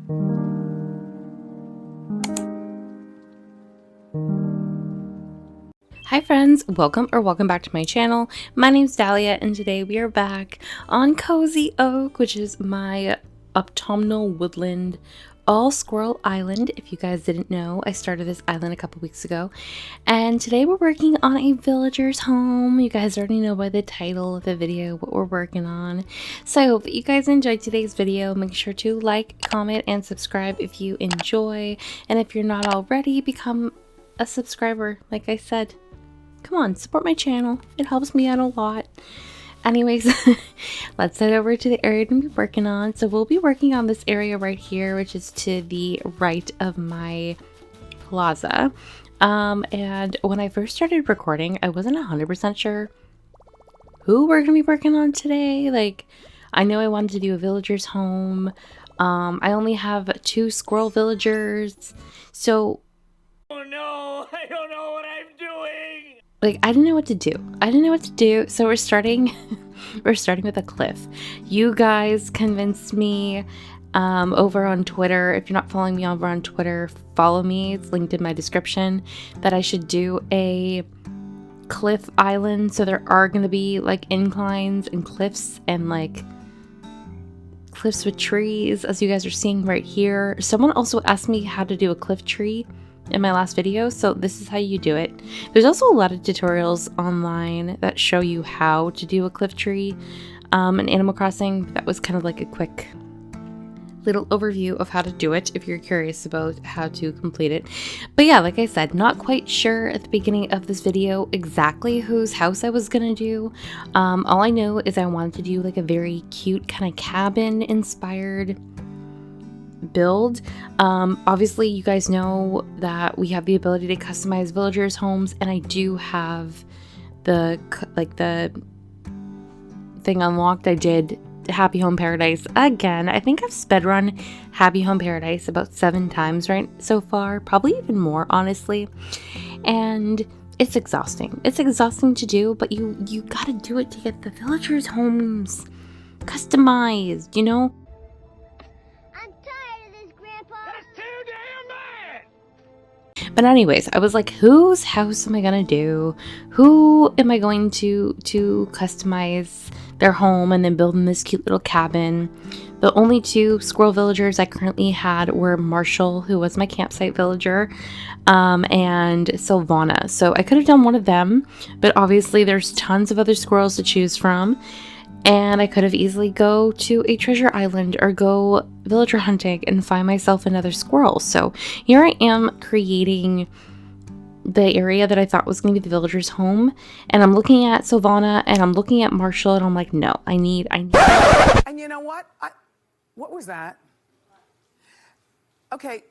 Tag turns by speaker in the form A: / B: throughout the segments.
A: Hi friends, welcome back to my channel. My name's Dahlia and today we are back on Cozy Oak, which is my autumnal woodland all squirrel island. If you guys didn't know, I started this island a couple weeks ago, and today we're working on a villager's home. You guys already know by the title of the video what we're working on. So I hope that you guys enjoyed today's video. Make sure to like, comment, and subscribe if you enjoy, and if you're not already, become a subscriber like I said. Come on, support my channel. It helps me out a lot. Anyways, let's head over to the area to be working on. So we'll be working on this area right here, which is to the right of my plaza. And when I first started recording, I wasn't 100% sure who we're going to be working on today. Like, I know I wanted to do a villager's home. I only have 2 squirrel villagers. So...
B: oh no, I don't know what I'm doing!
A: Like, I didn't know what to do. So we're starting with a cliff. You guys convinced me over on Twitter. If you're not following me over on Twitter, follow me. It's linked in my description, that I should do a cliff island. So there are going to be like inclines and cliffs and like cliffs with trees, as you guys are seeing right here. Someone also asked me how to do a cliff tree in my last video, so this is how you do it. There's also a lot of tutorials online that show you how to do a cliff tree in Animal Crossing. That was kind of like a quick little overview of how to do it if you're curious about how to complete it. But yeah, like I said, not quite sure at the beginning of this video exactly whose house I was gonna do. All I know is I wanted to do like a very cute kind of cabin inspired build. Obviously you guys know that we have the ability to customize villagers' homes, and I do have the thing unlocked. I did Happy Home Paradise again. I think I've spedrun Happy Home Paradise about 7 times right so far, probably even more honestly, and it's exhausting. It's exhausting to do, but you gotta do it to get the villagers' homes customized, you know. But anyways, I was like, whose house am I gonna do? Who am I going to customize their home and then build in this cute little cabin? The only 2 squirrel villagers I currently had were Marshall, who was my campsite villager, and Sylvana. So I could have done one of them, but obviously there's tons of other squirrels to choose from. And I could have easily go to a treasure island or go villager hunting and find myself another squirrel. So here I am creating the area that I thought was going to be the villager's home. And I'm looking at Sylvana and I'm looking at Marshall and I'm like, no, I need.
C: And you know what? What was that? Okay,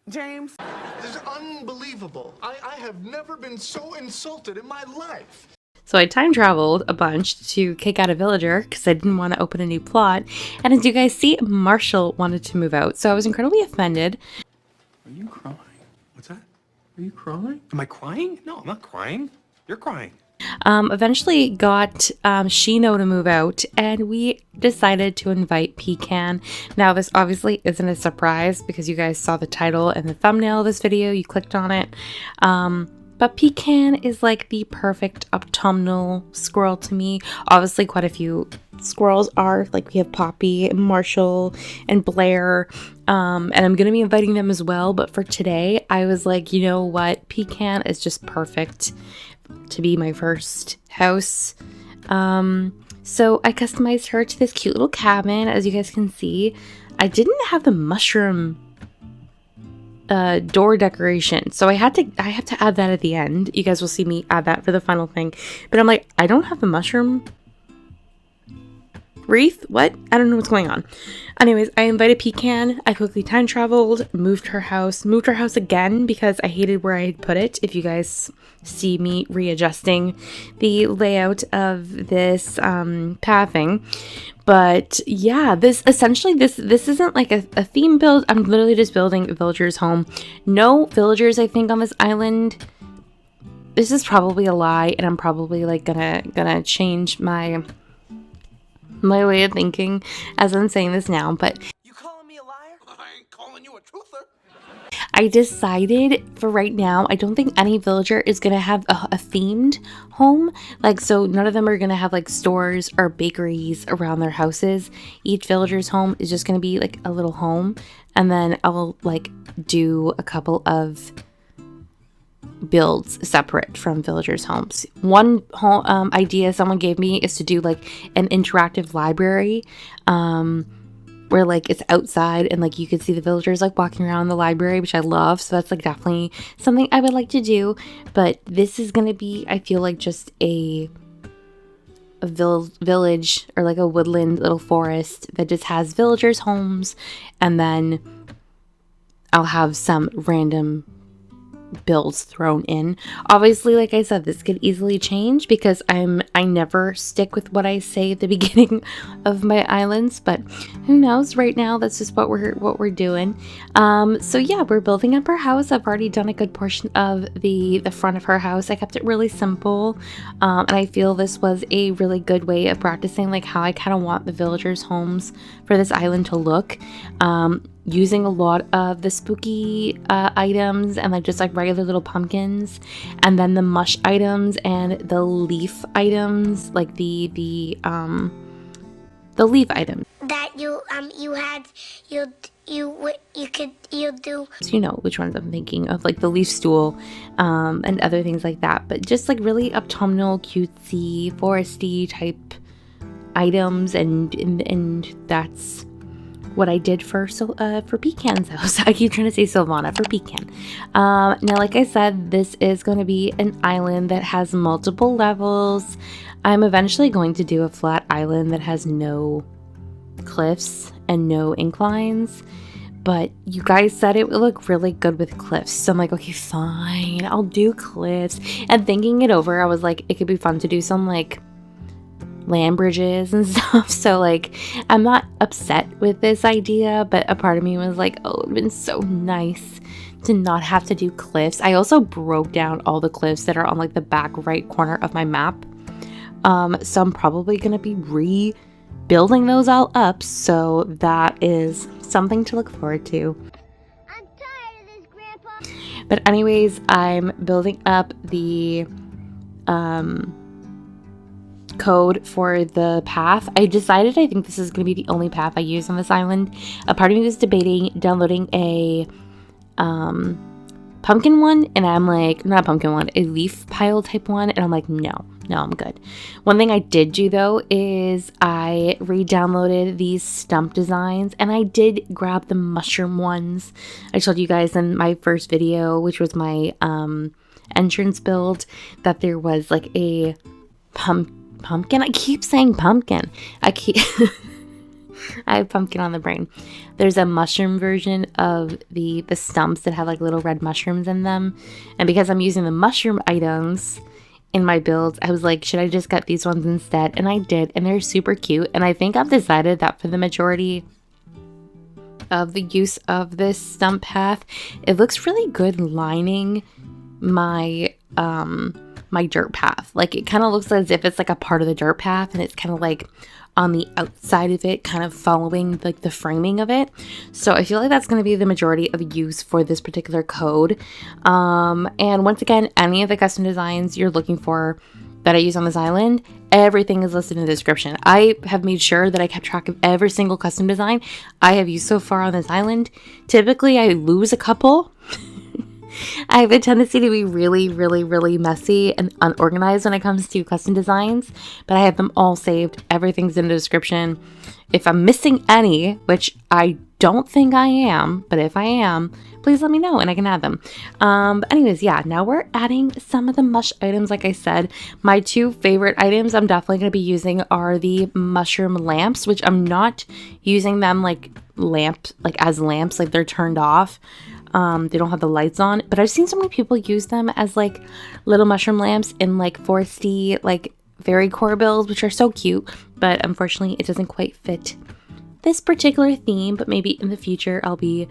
C: James.
D: This is unbelievable. I have never been so insulted in my life.
A: So I time traveled a bunch to kick out a villager because I didn't want to open a new plot. And as you guys see, Marshall wanted to move out. So I was incredibly offended.
E: Are you crying? What's that? Are you crying? Am I crying? No, I'm not crying. You're crying.
A: Eventually got Shino to move out, and we decided to invite Pecan. Now this obviously isn't a surprise because you guys saw the title and the thumbnail of this video. You clicked on it. But Pecan is like the perfect autumnal squirrel to me. Obviously quite a few squirrels are, like we have Poppy, Marshall, and Blair. And I'm going to be inviting them as well. But for today, I was like, you know what? Pecan is just perfect to be my first house. So I customized her to this cute little cabin, as you guys can see. I didn't have the mushroom door decoration, so I have to add that at the end. You guys will see me add that for the final thing, but I'm like, I don't have the mushroom wreath. What? I don't know what's going on. Anyways, I invited Pecan. I quickly time traveled, moved her house again because I hated where I had put it. If you guys see me readjusting the layout of this pathing. But yeah, this isn't like a theme build. I'm literally just building a villager's home. No villagers, I think, on this island. This is probably a lie, and I'm probably like gonna change my way of thinking as I'm saying this now. But
C: You calling me a liar?
D: I ain't calling you a truther.
A: I decided for right now, I don't think any villager is going to have a themed home. Like, so none of them are going to have like stores or bakeries around their houses. Each villager's home is just going to be like a little home. And then I'll like do a couple of builds separate from villagers' homes. One home idea someone gave me is to do like an interactive library. Where like it's outside and like you could see the villagers like walking around the library, which I love. So that's like definitely something I would like to do. But this is gonna be, I feel like, just a village or like a woodland little forest that just has villagers' homes, and then I'll have some random builds thrown in. Obviously, like I said, this could easily change because I never stick with what I say at the beginning of my islands, but who knows? Right now that's just what we're doing. So yeah, we're building up our house. I've already done a good portion of the front of her house. I kept it really simple, and I feel this was a really good way of practicing like how I kind of want the villagers' homes for this island to look. Using a lot of the spooky items and like just like regular little pumpkins, and then the mush items and the leaf items, like the leaf items
F: that you do.
A: So you know which ones I'm thinking of, like the leaf stool and other things like that, but just like really autumnal, cutesy, foresty type items, and that's what I did for Pecan's house. I keep trying to say Silvana, for Pecan. Now, like I said, this is going to be an island that has multiple levels. I'm eventually going to do a flat island that has no cliffs and no inclines, but you guys said it would look really good with cliffs, so I'm like, okay, fine, I'll do cliffs. And thinking it over, I was like, it could be fun to do some like land bridges and stuff. So like, I'm not upset with this idea, but a part of me was like, oh, it would have been so nice to not have to do cliffs. I also broke down all the cliffs that are on like the back right corner of my map, so I'm probably gonna be rebuilding those all up, so that is something to look forward to.
F: I'm tired of this, Grandpa.
A: But anyways, I'm building up the code for the path. I decided I think this is going to be the only path I use on this island. A part of me was debating downloading a pumpkin one, and I'm like, not a pumpkin one, a leaf pile type one, and I'm like, no, I'm good. One thing I did do though is I re-downloaded these stump designs, and I did grab the mushroom ones. I told you guys in my first video, which was my entrance build, that there was like a pumpkin. I keep saying pumpkin. I have pumpkin on the brain. There's a mushroom version of the stumps that have like little red mushrooms in them. And because I'm using the mushroom items in my builds, I was like, should I just get these ones instead? And I did, and they're super cute. And I think I've decided that for the majority of the use of this stump path, it looks really good lining my my dirt path. Like, it kind of looks as if it's like a part of the dirt path, and it's kind of like on the outside of it, kind of following like the framing of it. So I feel like that's going to be the majority of use for this particular code. And once again, any of the custom designs you're looking for that I use on this island, everything is listed in the description. I have made sure that I kept track of every single custom design I have used so far on this island. Typically I lose a couple. I have a tendency to be really messy and unorganized when it comes to custom designs, but I have them all saved. Everything's in the description. If I'm missing any, which I don't think I am, but if I am, please let me know and I can add them. But anyways, yeah, now we're adding some of the mush items. Like I said, my two favorite items I'm definitely going to be using are the mushroom lamps, which I'm not using them like as lamps, like they're turned off. They don't have the lights on, but I've seen so many people use them as like little mushroom lamps in like foresty, like fairy core builds, which are so cute, but unfortunately it doesn't quite fit this particular theme. But maybe in the future I'll be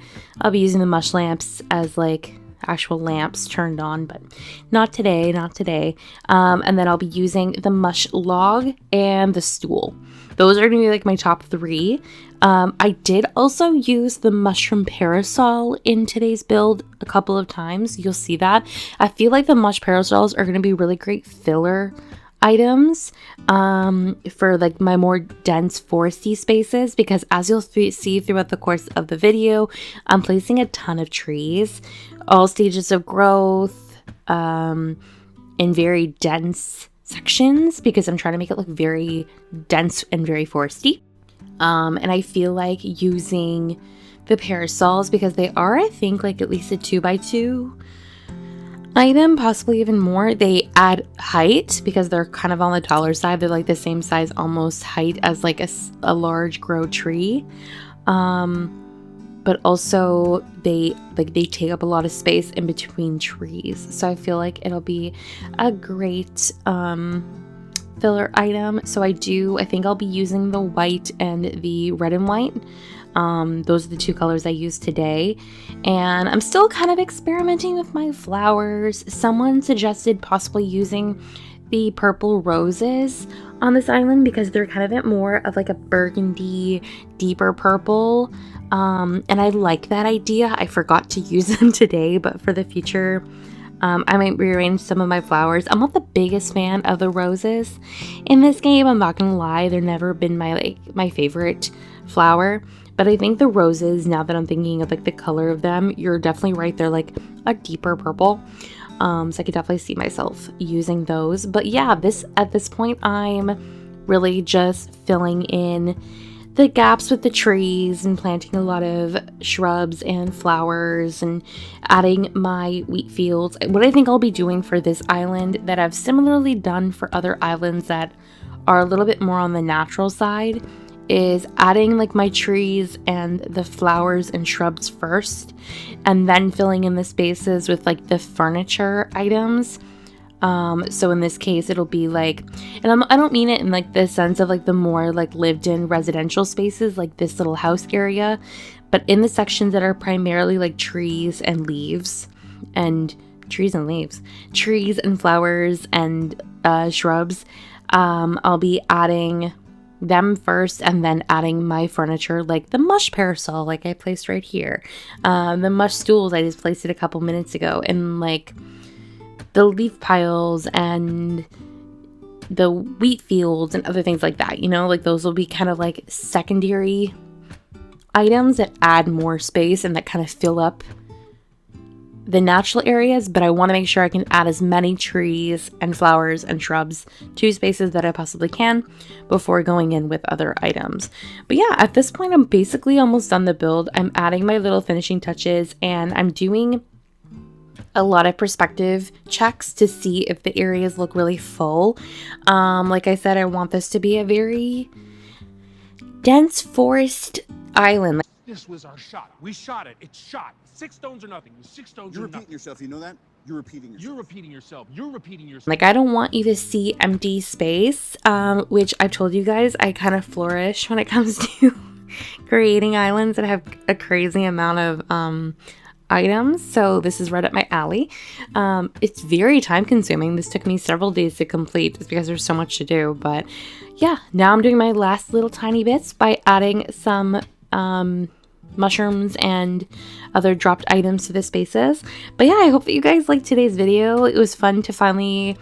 A: using the mush lamps as like actual lamps turned on, but not today. And then I'll be using the mush log and the stool. Those are gonna be like my top three. I did also use the mushroom parasol in today's build a couple of times. You'll see that. I feel like the mush parasols are going to be really great filler items for like my more dense foresty spaces, because as you'll see throughout the course of the video, I'm placing a ton of trees, all stages of growth, in very dense sections, because I'm trying to make it look very dense and very foresty. And I feel like using the parasols, because they are, I think, like at least a 2x2 item, possibly even more. They add height because they're kind of on the taller side. They're like the same size, almost height as like a large grow tree. But also they take up a lot of space in between trees. So I feel like it'll be a great filler item. So I think I'll be using the white and the red and white. Those are the two colors I used today. And I'm still kind of experimenting with my flowers. Someone suggested possibly using the purple roses on this island because they're kind of more of like a burgundy, deeper purple. And I like that idea. I forgot to use them today, but for the future, I might rearrange some of my flowers. I'm not the biggest fan of the roses in this game. I'm not gonna lie, they've never been my favorite flower. But I think the roses, now that I'm thinking of like the color of them, you're definitely right. They're like a deeper purple. So I could definitely see myself using those. But yeah, at this point, I'm really just filling in the gaps with the trees and planting a lot of shrubs and flowers and adding my wheat fields. What I think I'll be doing for this island that I've similarly done for other islands that are a little bit more on the natural side is adding like my trees and the flowers and shrubs first, and then filling in the spaces with like the furniture items. So in this case, it'll be like, and I don't mean it in like the sense of like the more like lived in residential spaces, like this little house area, but in the sections that are primarily like trees and flowers and shrubs, I'll be adding them first and then adding my furniture, like the mush parasol like I placed right here, the mush stools I just placed it a couple minutes ago, and like the leaf piles and the wheat fields and other things like that, you know, like those will be kind of like secondary items that add more space and that kind of fill up the natural areas. But I want to make sure I can add as many trees and flowers and shrubs to spaces that I possibly can before going in with other items. But yeah, at this point, I'm basically almost done the build. I'm adding my little finishing touches, and I'm doing a lot of perspective checks to see if the areas look really full. Like I said, I want this to be a very dense forest island.
B: This was our shot. We shot it. It's shot. 6 stones or nothing. 6 stones
G: You're
B: or nothing.
G: repeating yourself. You know that? You're repeating yourself.
B: You're repeating yourself. You're repeating yourself.
A: Like, I don't want you to see empty space, which I've told you guys, I kind of flourish when it comes to creating islands that have a crazy amount of items. So this is right up my alley. It's very time consuming. This took me several days to complete just because there's so much to do. But yeah, now I'm doing my last little tiny bits by adding some mushrooms and other dropped items to the spaces. But yeah, I hope that you guys liked today's video. It was fun to finally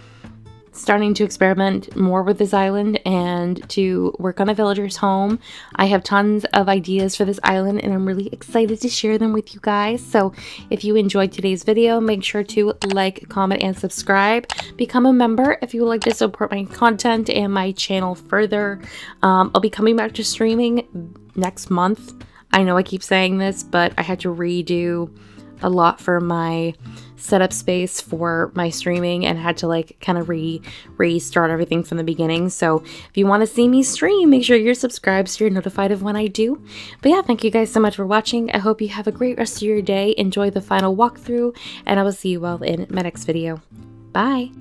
A: starting to experiment more with this island and to work on a villager's home. I have tons of ideas for this island and I'm really excited to share them with you guys. So if you enjoyed today's video, make sure to like, comment, and subscribe. Become a member if you would like to support my content and my channel further. I'll be coming back to streaming next month. I know I keep saying this, but I had to redo a lot for my setup space for my streaming and had to like kind of restart everything from the beginning. So if you want to see me stream, make sure you're subscribed so you're notified of when I do. But yeah, thank you guys so much for watching. I hope you have a great rest of your day. Enjoy the final walkthrough, and I will see you all in my next video. Bye!